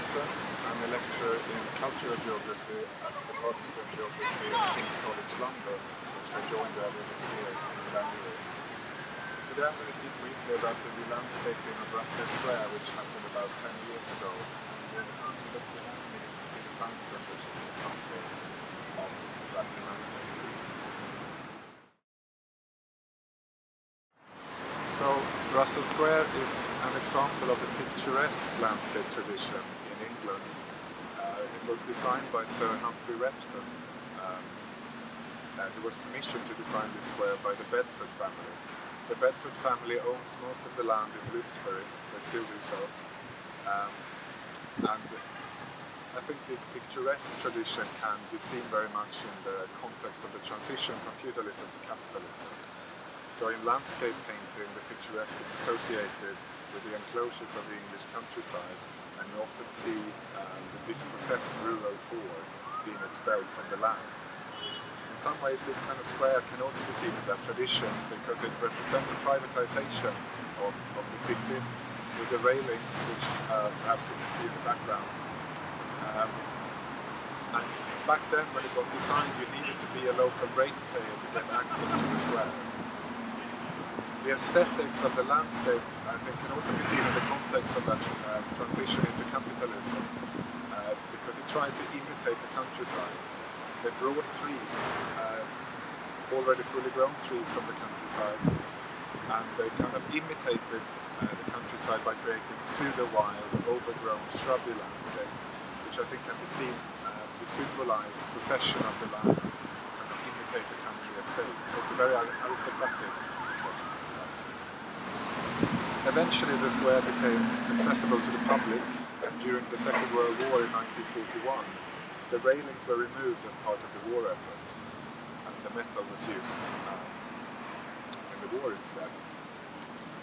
Andersson. I'm a lecturer in cultural geography at the Department of Geography at King's College London, which I joined earlier this year in January. Today I'm going to speak briefly about the re-landscaping of Russell Square, which happened about 10 years ago. And if you look behind me, you can see the fountain, which is an example of that re-landscaping. So, Russell Square is an example of the picturesque landscape tradition in England. It was designed by Sir Humphrey Repton. He was commissioned to design this square by the Bedford family. The Bedford family owns most of the land in Bloomsbury, they still do so. And I think this picturesque tradition can be seen very much in the context of the transition from feudalism to capitalism. So in landscape painting, the picturesque is associated with the enclosures of the English countryside, and you often see the dispossessed rural poor being expelled from the land. In some ways, this kind of square can also be seen in that tradition because it represents a privatization of the city, with the railings, which perhaps you can see in the background. And back then, when it was designed, you needed to be a local ratepayer to get access to the square. The aesthetics of the landscape, I think, can also be seen in the context of that transition into capitalism, because it tried to imitate the countryside. They brought trees, already fully grown trees from the countryside, and they kind of imitated the countryside by creating pseudo-wild, overgrown, shrubby landscape, which I think can be seen to symbolize possession of the land, kind of imitate the country estate. So it's a very aristocratic aesthetic. Eventually the square became accessible to the public, and during the Second World War in 1941 the railings were removed as part of the war effort, and the metal was used in the war instead.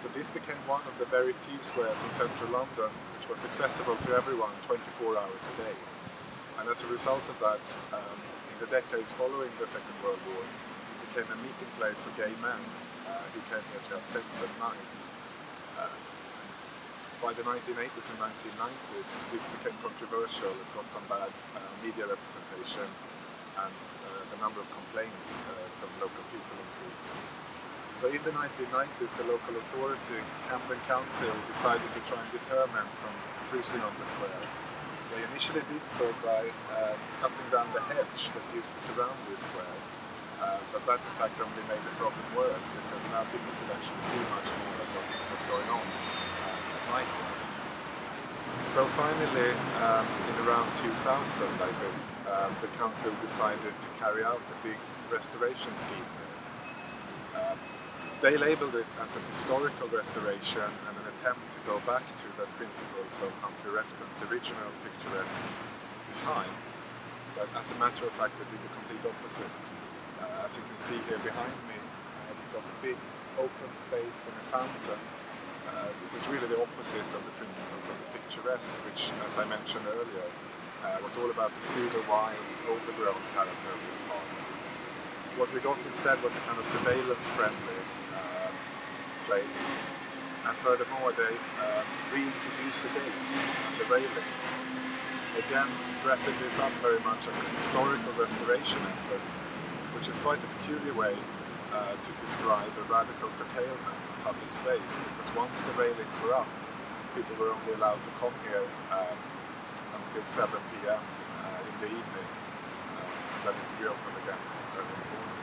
So this became one of the very few squares in central London which was accessible to everyone 24 hours a day. And as a result of that, in the decades following the Second World War, it became a meeting place for gay men who came here to have sex at night. By the 1980s and 1990s, this became controversial. It got some bad media representation, and the number of complaints from local people increased. So in the 1990s, the local authority, Camden Council, decided to try and deter men from cruising on the square. They initially did so by cutting down the hedge that used to surround this square, but that in fact only made the problem worse, because now people could actually see much more of what was going on. So finally, in around 2000, I think, the council decided to carry out a big restoration scheme here. They labelled it as an historical restoration and an attempt to go back to the principles of Humphrey Repton's original picturesque design, but as a matter of fact they did the complete opposite. As you can see here behind me, we've got a big open space and a fountain. This is really the opposite of the principles of the picturesque, which, as I mentioned earlier, was all about the pseudo-wild, overgrown character of this park. What we got instead was a kind of surveillance-friendly place, and furthermore they reintroduced the gates and the railings, again dressing this up very much as an historical restoration effort, which is quite a peculiar way to describe a radical curtailment of public space, because once the railings were up, people were only allowed to come here until 7 p.m. In the evening, and then it reopened again early in the morning.